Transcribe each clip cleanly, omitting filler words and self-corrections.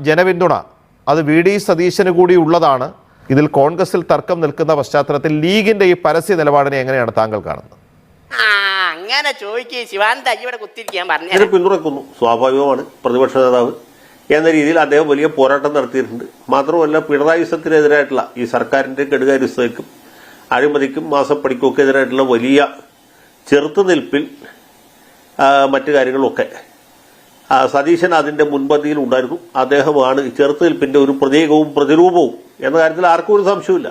ജനപിന്തുണ അത് വി.ഡി. സതീശന് കൂടി ഉള്ളതാണ്. ഇതിൽ കോൺഗ്രസിൽ തർക്കം നിൽക്കുന്ന പശ്ചാത്തലത്തിൽ ലീഗിന്റെ ഈ പരസ്യ നിലപാടിനെ എങ്ങനെയാണ് താങ്കൾ കാണുന്നത്? അങ്ങനെ ചോദിക്കുക ശിവാനന്ദ ഇവിടെ കുത്തിരിക്കാൻ പറഞ്ഞു. പിന്തുണക്കുന്നു, സ്വാഭാവികമാണ്. പ്രതിപക്ഷ നേതാവ് എന്ന രീതിയിൽ അദ്ദേഹം വലിയ പോരാട്ടം നടത്തിയിട്ടുണ്ട്. മാത്രമല്ല, പിണറായി വിജയനെതിരായിട്ടുള്ള ഈ സർക്കാരിന്റെ കെടുകാര്യസ്ഥതയ്ക്കും അഴിമതിക്കും മാസപ്പടിക്കും ഒക്കെ എതിരായിട്ടുള്ള വലിയ ചെറുത്തുനിൽപ്പിൽ മറ്റു കാര്യങ്ങളൊക്കെ സതീശൻ അതിന്റെ മുൻപന്തിയിൽ ഉണ്ടായിരുന്നു. അദ്ദേഹമാണ് ചെറുത്തുനിൽപ്പിന്റെ ഒരു പ്രതീകവും പ്രതിരൂപവും എന്ന കാര്യത്തിൽ ആർക്കും ഒരു സംശയമില്ല.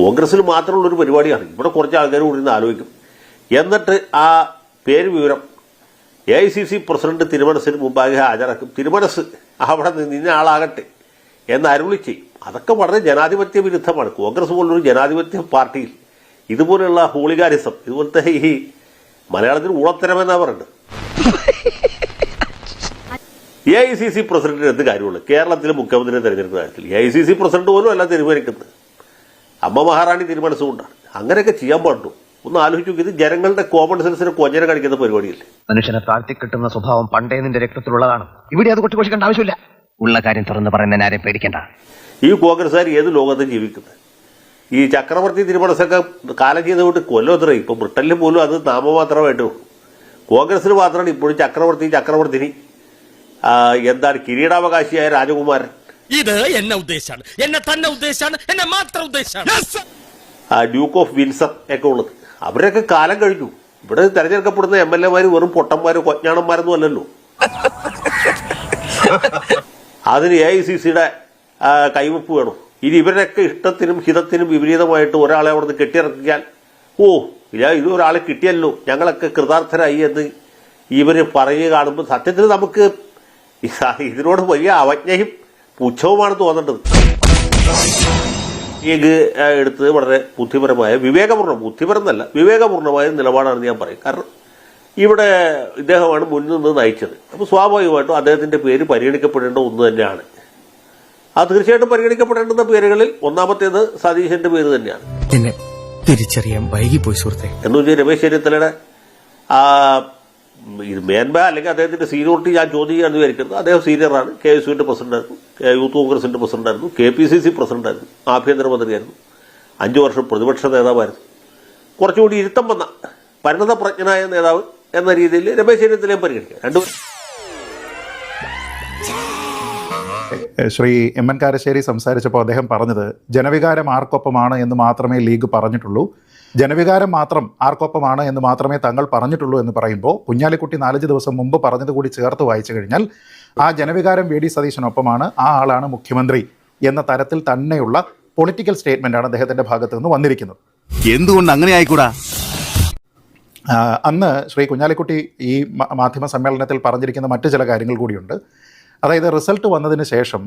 കോൺഗ്രസിൽ മാത്രമുള്ള ഒരു പരിപാടിയാണ്. ഇവിടെ കുറച്ച് ആൾക്കാർ കൂടി നിന്ന് ആലോചിക്കും. എന്നിട്ട് ആ പേര് വിവരം AICC പ്രസിഡന്റ് തിരുമനസിന് മുമ്പാകെ ഹാജരാക്കും. തിരുമനസ് അവിടെ നിന്ന ആളാകട്ടെ എന്ന് അരുളി ചെയ്യും. അതൊക്കെ വളരെ ജനാധിപത്യ വിരുദ്ധമാണ്. കോൺഗ്രസ് പോലുള്ളൊരു ജനാധിപത്യ പാർട്ടിയിൽ ഇതുപോലെയുള്ള ഹൂളിഗാനിസം, ഇതുപോലത്തെ ഈ മലയാളത്തിൽ ഊളത്തരമെന്നാ പറയുന്നത്. AICC പ്രസിഡന്റിന് എന്ത് കാര്യമുള്ളൂ? കേരളത്തിലെ മുഖ്യമന്ത്രിയെ തെരഞ്ഞെടുക്കുന്ന കാര്യത്തിൽ AICC പ്രസിഡന്റ് പോലും അല്ല തീരുമാനിക്കുന്നത്. അമ്മ മഹാറാണി തീരുമാനിച്ചുകൊണ്ടാണ്. അങ്ങനെയൊക്കെ ചെയ്യാൻ പാടുള്ളൂ. ഒന്ന് ആലോചിച്ചു. ഇത് ജനങ്ങളുടെ കോമൺ സെൻസിനെ കൊഞ്ഞനെ കാണിക്കുന്ന പരിപാടിയല്ലേ? മനുഷ്യനെ താഴ്ത്തി കിട്ടുന്ന സ്വഭാവം പണ്ടേ നിന്റെ രക്തത്തിലുള്ളതാണ്. ഇവിടെ അത് കൊട്ടിക്കൊണ്ടിരിക്കേണ്ട ആവശ്യമില്ല. ഉള്ള കാര്യം തുറന്ന് പറയുന്നതിന് ആരെയും പേടിക്കേണ്ട. ഈ കോൺഗ്രസ്സുകാർ ഏത് ലോകത്തും ജീവിക്കുന്നത്? ഈ ചക്രവർത്തി തിരുമനസൊക്കെ കാലം ചെയ്ത് വിട്ട് കൊല്ലം ഇപ്പൊ ബ്രിട്ടനിൽ പോലും അത് നാമമാത്രമായിട്ട് കോൺഗ്രസിന് മാത്രമാണ് ഇപ്പോഴും ചക്രവർത്തിനി എന്താണ് കിരീടാവകാശിയായ രാജകുമാരൻ. ഇത് എന്നെ ഉദ്ദേശാണ്, എന്നെ തന്നെ ഉദ്ദേശാണ്, എന്നെ മാത്രം ഉദ്ദേശാണ്. ഡ്യൂക്ക് ഓഫ് വിൻസർ ഒക്കെ ഉള്ളത്. അവരൊക്കെ കാലം കഴിഞ്ഞു. ഇവിടെ തെരഞ്ഞെടുക്കപ്പെടുന്ന MLA-മാര് വെറും പൊട്ടന്മാരോ കൊഞ്ഞാണന്മാരൊന്നും അല്ലല്ലോ. അതിന് AICC-യുടെ കൈവപ്പ് വേണം. ഇനി ഇവരുടെയൊക്കെ ഇഷ്ടത്തിനും ഹിതത്തിനും വിപരീതമായിട്ട് ഒരാളെ അവിടെ നിന്ന് കെട്ടിയിറക്കിയാൽ ഇത് ഒരാളെ കിട്ടിയല്ലോ, ഞങ്ങളൊക്കെ കൃതാർത്ഥരായി എന്ന് ഇവര് പറയുക കാണുമ്പോൾ സത്യത്തിൽ നമുക്ക് ഇതിനോട് വലിയ അവജ്ഞയും പുച്ഛവുമാണ് തോന്നേണ്ടത്. എടുത്ത് വളരെ ബുദ്ധിപരമായ വിവേകപൂർണമായ നിലപാടാണെന്ന് ഞാൻ പറയും. കാരണം ഇവിടെ ഇദ്ദേഹമാണ് മുന്നിൽ നിന്ന് നയിച്ചത്. അപ്പോൾ സ്വാഭാവികമായിട്ടും അദ്ദേഹത്തിന്റെ പേര് പരിഗണിക്കപ്പെടേണ്ട ഒന്ന് തന്നെയാണ്. അത് തീർച്ചയായിട്ടും പരിഗണിക്കപ്പെടേണ്ടുന്ന പേരുകളിൽ ഒന്നാമത്തേത് സതീശന്റെ പേര് തന്നെയാണ്. തിരിച്ചറിയാൻ വൈകിപ്പോയി സുഹൃത്തെ. എന്ന് വെച്ചാൽ രമേശ് ചെന്നിത്തലയുടെ മേന്മ അല്ലെങ്കിൽ അദ്ദേഹത്തിന്റെ സീനിയോറിറ്റി ഞാൻ ചോദിക്കുകയാണ് വിചാരിക്കുന്നത്. അദ്ദേഹം സീനിയറാണ്. KSUവിന്റെ പ്രസിഡന്റായിരുന്നു, യൂത്ത് കോൺഗ്രസിന്റെ പ്രസിഡന്റായിരുന്നു, KPCC പ്രസിഡന്റായിരുന്നു, ആഭ്യന്തരമന്ത്രിയായിരുന്നു, 5 വർഷം പ്രതിപക്ഷ നേതാവായിരുന്നു. കുറച്ചുകൂടി ഇരുത്തം വന്ന പരിണതപ്രജ്ഞനായ നേതാവ് എന്ന രീതിയിൽ രമേശ് ചെന്നിത്തലയും പരിഗണിക്കുക. രണ്ടുപേരും ശ്രീ MN കാരശ്ശേരി സംസാരിച്ചപ്പോൾ അദ്ദേഹം പറഞ്ഞത് ജനവികാരം ആർക്കൊപ്പമാണ് എന്ന് മാത്രമേ ലീഗ് പറഞ്ഞിട്ടുള്ളൂ, ജനവികാരം മാത്രം ആർക്കൊപ്പമാണ് എന്ന് മാത്രമേ തങ്ങൾ പറഞ്ഞിട്ടുള്ളൂ എന്ന് പറയുമ്പോൾ കുഞ്ഞാലിക്കുട്ടി 4 ദിവസം മുമ്പ് പറഞ്ഞത് കൂടി ചേർത്ത് വായിച്ചു കഴിഞ്ഞാൽ ആ ജനവികാരം വി.ഡി. സതീശനൊപ്പമാണ്, ആ ആളാണ് മുഖ്യമന്ത്രി എന്ന തരത്തിൽ തന്നെയുള്ള പൊളിറ്റിക്കൽ സ്റ്റേറ്റ്മെന്റാണ് അദ്ദേഹത്തിന്റെ ഭാഗത്ത് നിന്ന് വന്നിരിക്കുന്നത്. എന്തുകൊണ്ട് അങ്ങനെ ആയിക്കൂടാ? അന്ന് ശ്രീ കുഞ്ഞാലിക്കുട്ടി ഈ മാധ്യമ സമ്മേളനത്തിൽ പറഞ്ഞിരിക്കുന്ന മറ്റു ചില കാര്യങ്ങൾ കൂടിയുണ്ട്. അതായത് റിസൾട്ട് വന്നതിന് ശേഷം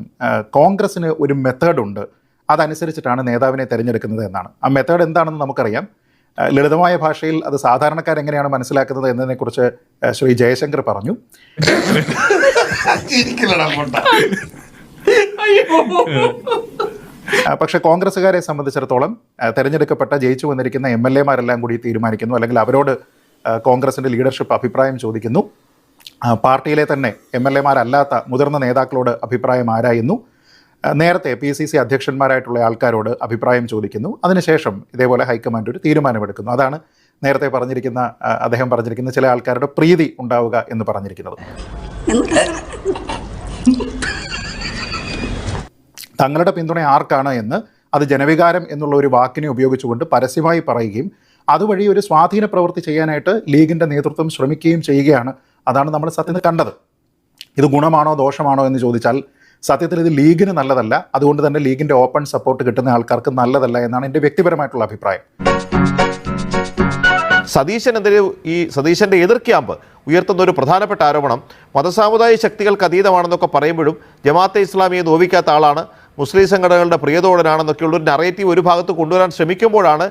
കോൺഗ്രസിന് ഒരു മെത്തേഡുണ്ട്, അതനുസരിച്ചിട്ടാണ് നേതാവിനെ തിരഞ്ഞെടുക്കുന്നത് എന്നാണ്. ആ മെത്തേഡ് എന്താണെന്ന് നമുക്കറിയാം. ലളിതമായ ഭാഷയിൽ അത് സാധാരണക്കാരെങ്ങനെയാണ് മനസ്സിലാക്കുന്നത് എന്നതിനെക്കുറിച്ച് ശ്രീ ജയശങ്കർ പറഞ്ഞു. പക്ഷേ കോൺഗ്രസ്സുകാരെ സംബന്ധിച്ചിടത്തോളം തിരഞ്ഞെടുക്കപ്പെട്ട ജയിച്ചു വന്നിരിക്കുന്ന MLA-മാരെല്ലാം കൂടി തീരുമാനിക്കുന്നു, അല്ലെങ്കിൽ അവരോട് കോൺഗ്രസിൻ്റെ ലീഡർഷിപ്പ് അഭിപ്രായം ചോദിക്കുന്നു. പാർട്ടിയിലെ തന്നെ MLA-മാരല്ലാത്ത മുതിർന്ന നേതാക്കളോട് അഭിപ്രായം ആരായുന്നു. നേരത്തെ PCC അധ്യക്ഷന്മാരായിട്ടുള്ള ആൾക്കാരോട് അഭിപ്രായം ചോദിക്കുന്നു. അതിനുശേഷം ഇതേപോലെ ഹൈക്കമാൻഡ് ഒരു തീരുമാനമെടുക്കുന്നു. അതാണ് നേരത്തെ പറഞ്ഞിരിക്കുന്ന അദ്ദേഹം പറഞ്ഞിരിക്കുന്ന ചില ആൾക്കാരുടെ പ്രീതി ഉണ്ടാവുക എന്ന് പറഞ്ഞിരിക്കുന്നത്. തങ്ങളുടെ പിന്തുണ ആർക്കാണ് എന്ന് അത് ജനവികാരം എന്നുള്ള ഒരു വാക്കിനെ ഉപയോഗിച്ചുകൊണ്ട് പരസ്യമായി പറയുകയും അതുവഴി ഒരു സ്വാധീന പ്രവൃത്തി ചെയ്യാനായിട്ട് ലീഗിൻ്റെ നേതൃത്വം ശ്രമിക്കുകയും ചെയ്യുകയാണ്. അതാണ് നമ്മൾ സത്യത്തിൽ കണ്ടത്. ഇത് ഗുണമാണോ ദോഷമാണോ എന്ന് ചോദിച്ചാൽ സത്യത്തിൽ ഇത് ലീഗിന് നല്ലതല്ല. അതുകൊണ്ട് തന്നെ ലീഗിൻ്റെ ഓപ്പൺ സപ്പോർട്ട് കിട്ടുന്ന ആൾക്കാർക്ക് നല്ലതല്ല എന്നാണ് എൻ്റെ വ്യക്തിപരമായിട്ടുള്ള അഭിപ്രായം. സതീശനെതിരെ ഈ സതീശന്റെ എതിർ ക്യാമ്പ് ഉയർത്തുന്ന ഒരു പ്രധാനപ്പെട്ട ആരോപണം മതസാമുദായ ശക്തികൾക്ക് അതീതമാണെന്നൊക്കെ പറയുമ്പോഴും ജമാഅത്തെ ഇസ്ലാമിയെ നോവിക്കാത്ത ആളാണ്, മുസ്ലിം സംഘടനകളുടെ പ്രിയതോടനാണെന്നൊക്കെയുള്ളൊരു നറേറ്റീവ് ഒരു ഭാഗത്ത് കൊണ്ടുവരാൻ ശ്രമിക്കുമ്പോഴാണ്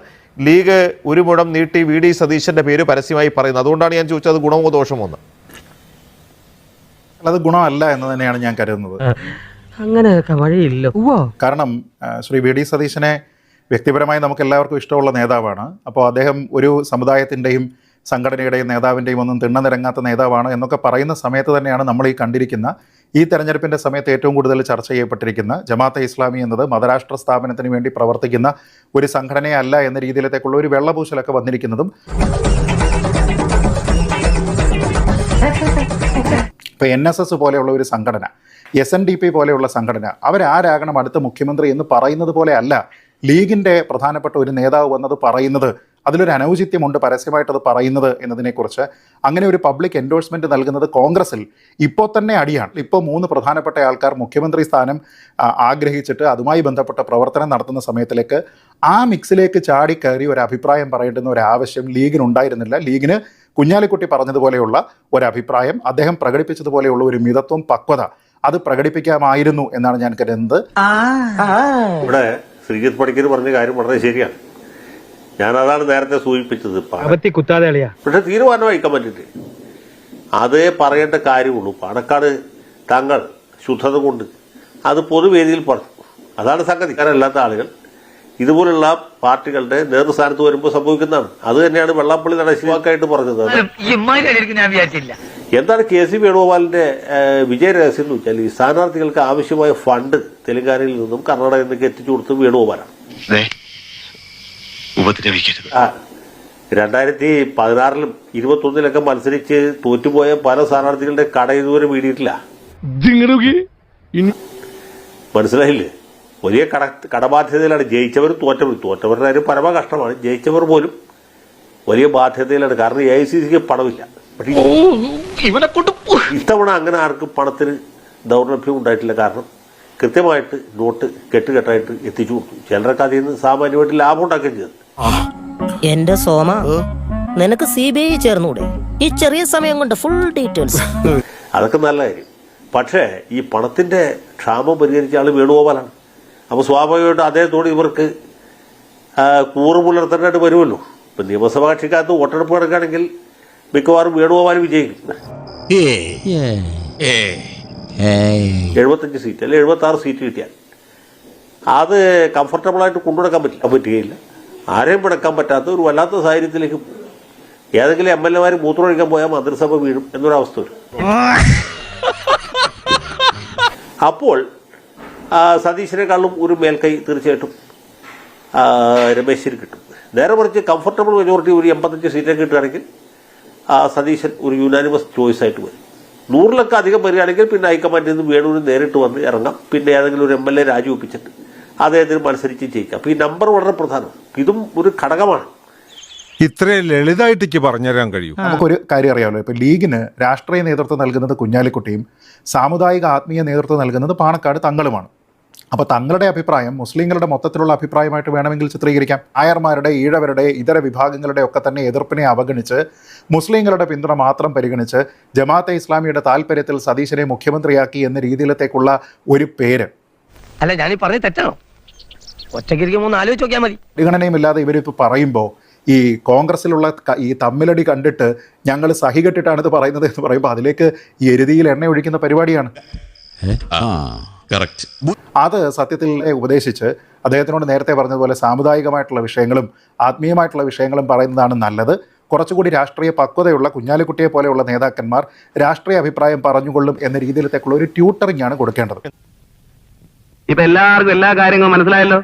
ലീഗ് ഒരു മുഴം നീട്ടി വി.ഡി. സതീശന്റെ പേര് പരസ്യമായി പറയുന്നത്. അതുകൊണ്ടാണ് ഞാൻ ചോദിച്ചത് ഗുണമോ ദോഷമോ എന്ന്. അത് ഗുണമല്ല എന്ന് തന്നെയാണ് ഞാൻ കരുതുന്നത്. അങ്ങനെയൊക്കെ വഴിയില്ല. കാരണം ശ്രീ വി.ഡി. സതീശനെ വ്യക്തിപരമായി നമുക്ക് എല്ലാവർക്കും ഇഷ്ടമുള്ള നേതാവാണ്. അപ്പോൾ അദ്ദേഹം ഒരു സമുദായത്തിൻ്റെയും സംഘടനയുടെയും നേതാവിൻ്റെയും ഒന്നും തിണ്ണനിരങ്ങാത്ത നേതാവാണ് എന്നൊക്കെ പറയുന്ന സമയത്ത് തന്നെയാണ് നമ്മൾ ഈ കണ്ടിരിക്കുന്ന ഈ തെരഞ്ഞെടുപ്പിൻ്റെ സമയത്ത് ഏറ്റവും കൂടുതൽ ചർച്ച ചെയ്യപ്പെട്ടിരിക്കുന്ന ജമാഅത്തെ ഇസ്ലാമി എന്നത് മതരാഷ്ട്ര സ്ഥാപനത്തിന് വേണ്ടി പ്രവർത്തിക്കുന്ന ഒരു സംഘടനയല്ല എന്ന രീതിയിലേക്കുള്ള ഒരു വെള്ളപൂശലൊക്കെ വന്നിരിക്കുന്നതും ഇപ്പോൾ NSS പോലെയുള്ള ഒരു സംഘടന, SNDP പോലെയുള്ള സംഘടന, അവരാരാകണം അടുത്ത മുഖ്യമന്ത്രി എന്ന് പറയുന്നത് പോലെ അല്ല ലീഗിൻ്റെ പ്രധാനപ്പെട്ട ഒരു നേതാവ് വന്നത് പറയുന്നത്. അതിലൊരു അനൗചിത്യമുണ്ട് പരസ്യമായിട്ടത് പറയുന്നത് എന്നതിനെക്കുറിച്ച്. അങ്ങനെ ഒരു പബ്ലിക് എൻഡോഴ്സ്മെൻറ്റ് നൽകുന്നത് കോൺഗ്രസിൽ ഇപ്പോൾ തന്നെ അടിയാണ്. ഇപ്പോൾ 3 പ്രധാനപ്പെട്ട ആൾക്കാർ മുഖ്യമന്ത്രി സ്ഥാനം ആഗ്രഹിച്ചിട്ട് അതുമായി ബന്ധപ്പെട്ട പ്രവർത്തനം നടത്തുന്ന സമയത്തിലേക്ക് ആ മിക്സിലേക്ക് ചാടിക്കയറി ഒരു അഭിപ്രായം പറയേണ്ടുന്ന ഒരു ആവശ്യം ലീഗിനുണ്ടായിരുന്നില്ല. ലീഗിന് കുഞ്ഞാലിക്കുട്ടി പറഞ്ഞതുപോലെയുള്ള ഒരഭിപ്രായം, അദ്ദേഹം പ്രകടിപ്പിച്ചതുപോലെയുള്ള ഒരു മിതത്വം, പക്വത അത് പ്രകടിപ്പിക്കാമായിരുന്നു എന്നാണ് ഞാൻ കരുതുന്നത്. ഇവിടെ ശ്രീജിത്ത് പണിക്കർ പറഞ്ഞ കാര്യം വളരെ ശരിയാണ്. ഞാനതാണ് നേരത്തെ സൂചിപ്പിച്ചത്. പക്ഷെ തീരുമാനം വഹിക്കാൻ പറ്റിട്ട് അതേ പറയേണ്ട കാര്യമുള്ളൂ. പാണക്കാട് താങ്കൾ ശുദ്ധത കൊണ്ട് അത് പൊതുവേദിയിൽ പറഞ്ഞു. അതാണ് സംഗതി. അല്ലാത്ത ആളുകൾ ഇതുപോലുള്ള പാർട്ടികളുടെ നേതൃസ്ഥാനത്ത് വരുമ്പോൾ സംഭവിക്കുന്നതാണ്. അത് തന്നെയാണ് വെള്ളാപ്പള്ളി നടശിവാക്കായിട്ട് പറഞ്ഞത്. എന്താണ് KC വേണുഗോപാലിന്റെ വിജയരഹസ്യം എന്ന് വെച്ചാൽ ഈ സ്ഥാനാർത്ഥികൾക്ക് ആവശ്യമായ ഫണ്ട് തെലങ്കാനയിൽ നിന്നും കർണാടകയിൽ നിന്നൊക്കെ എത്തിച്ചു കൊടുത്ത് വേണുഗോപാലാണ്. 2016-ലും 2021-ലൊക്കെ മത്സരിച്ച് തോറ്റുപോയ പല സ്ഥാനാർത്ഥികളുടെ കട ഇതുവരെ വീടിയിട്ടില്ല. മനസ്സിലായില്ലേ? വലിയ കടബാധ്യതയിലാണ്. ജയിച്ചവരും തോറ്റവരുടെ കാര്യം പരമ കഷ്ടമാണ്. ജയിച്ചവർ പോലും വലിയ ബാധ്യതയിലാണ്. കാരണം AICCക്ക് പണമില്ല. ഇത്തവണ അങ്ങനെ ആർക്കും പണത്തിന് ദൗർലഭ്യം ഉണ്ടായിട്ടില്ല. കാരണം കൃത്യമായിട്ട് നോട്ട് കെട്ടുകെട്ടായിട്ട് എത്തിച്ചു കൊടുത്തു. ചിലരൊക്കെ അതിൽ നിന്ന് സാമാന്യമായിട്ട് ലാഭം ഉണ്ടാക്കുകയും ചെയ്തു. എന്റെ സോമ, നിനക്ക് CBI ചേർന്നൂടെ? ഈ ചെറിയ സമയം കൊണ്ട് ഫുൾ ഡീറ്റെയിൽസ്. അതൊക്കെ നല്ല കാര്യം. പക്ഷേ ഈ പണത്തിന്റെ ക്ഷാമം പരിഹരിച്ച ആള് വേണുഗോപാലാണ്. അപ്പോൾ സ്വാഭാവികമായിട്ട് അദ്ദേഹത്തോട് ഇവർക്ക് കൂറ് പുലർത്തേണ്ടതായിട്ട് വരുമല്ലോ. ഇപ്പൊ നിയമസഭാ കക്ഷിക്കകത്ത് വോട്ടെടുപ്പ് നടക്കുകയാണെങ്കിൽ മിക്കവാറും വേണുഗോപാൽ വിജയിക്കും. 75 സീറ്റ് അല്ലെ 76 സീറ്റ് കിട്ടിയാൽ അത് കംഫർട്ടബിളായിട്ട് കൊണ്ടുനടക്കാൻ പറ്റുകയില്ല. ആരെയും പിടക്കാൻ പറ്റാത്ത ഒരു വല്ലാത്ത സാഹചര്യത്തിലേക്ക് ഏതെങ്കിലും MLA-മാർ മൂത്രമൊഴിക്കാൻ പോയാൽ മന്ത്രിസഭ വീഴും എന്നൊരവസ്ഥ വരും. അപ്പോൾ സതീശിനെക്കാളും ഒരു മേൽക്കൈ തീർച്ചയായിട്ടും രമേശിന് കിട്ടും. നേരെ മറിച്ച് കംഫർട്ടബിൾ മെജോറിറ്റി ഒരു 85 സീറ്റൊക്കെ കിട്ടുകയാണെങ്കിൽ സതീശൻ ഒരു യുനാനിമസ് ചോയ്സ് ആയിട്ട് വരും. 100-ലൊക്കെ അധികം വരികയാണെങ്കിൽ പിന്നെ ഹൈക്കമാൻഡിൽ നിന്ന് വേണൂര് നേരിട്ട് വന്ന് ഇറങ്ങാം. പിന്നെ ഏതെങ്കിലും ഒരു MLA രാജിവെപ്പിച്ചിട്ട് അദ്ദേഹത്തിന് മത്സരിച്ച് ജയിക്കാം. അപ്പോൾ ഈ നമ്പർ വളരെ പ്രധാനമാണ്. ഇതും ഒരു ഘടകമാണ്. ഇത്രയും ലളിതമായിട്ട് പറഞ്ഞുതരാൻ കഴിയും. നമുക്കൊരു കാര്യം അറിയാമല്ലോ, ഇപ്പോൾ ലീഗിന് രാഷ്ട്രീയ നേതൃത്വം നൽകുന്നത് കുഞ്ഞാലിക്കുട്ടിയും സാമുദായിക ആത്മീയ നേതൃത്വം നൽകുന്നത് പാണക്കാട് തങ്ങളുമാണ്. അപ്പോൾ തങ്ങളുടെ അഭിപ്രായം മുസ്ലിങ്ങളുടെ മൊത്തത്തിലുള്ള അഭിപ്രായമായിട്ട് വേണമെങ്കിൽ ചിത്രീകരിക്കാം. നായർമാരുടെ, ഈഴവരുടെ, ഇതര വിഭാഗങ്ങളുടെ ഒക്കെ തന്നെ എതിർപ്പിനെ അവഗണിച്ച് മുസ്ലിങ്ങളുടെ പിന്തുണ മാത്രം പരിഗണിച്ച് ജമാഅത്തെ ഇസ്ലാമിയുടെ താല്പര്യത്തിൽ സതീശനെ മുഖ്യമന്ത്രിയാക്കി എന്ന രീതിയിലത്തേക്കുള്ള ഒരു പേര്. അല്ല, ഞാനീ പറഞ്ഞ തെറ്റാണോ? ഒറ്റയ്ക്കിരിക്കുമ്പോൾ ഒന്ന് ആലോചിച്ച് നോക്കിയാൽ മതി. പരിഗണനയുമില്ലാതെ ഇവരിപ്പോൾ പറയുമ്പോൾ ഈ കോൺഗ്രസിലുള്ള ഈ തമ്മിലടി കണ്ടിട്ട് ഞങ്ങൾ സഹികെട്ടിട്ടാണ് ഇത് പറയുന്നത് എന്ന് പറയുമ്പോൾ അതിലേക്ക് ഈ എരുതിയിൽ എണ്ണ ഒഴിക്കുന്ന പരിപാടിയാണ്. അത് സത്യത്തിൽ ഉപദേശിച്ച് അദ്ദേഹത്തിനോട് നേരത്തെ പറഞ്ഞതുപോലെ സാമുദായികമായിട്ടുള്ള വിഷയങ്ങളും ആത്മീയമായിട്ടുള്ള വിഷയങ്ങളും പറയുന്നതാണ് നല്ലത്. കുറച്ചുകൂടി രാഷ്ട്രീയ പക്വതയുള്ള കുഞ്ഞാലിക്കുട്ടിയെ പോലെയുള്ള നേതാക്കന്മാർ രാഷ്ട്രീയ അഭിപ്രായം പറഞ്ഞുകൊള്ളും എന്ന രീതിയിലത്തേക്കുള്ള ഒരു ട്യൂട്ടറിംഗ് ആണ് കൊടുക്കേണ്ടത്. ഇപ്പൊ എല്ലാവർക്കും എല്ലാ കാര്യങ്ങളും മനസ്സിലായല്ലോ.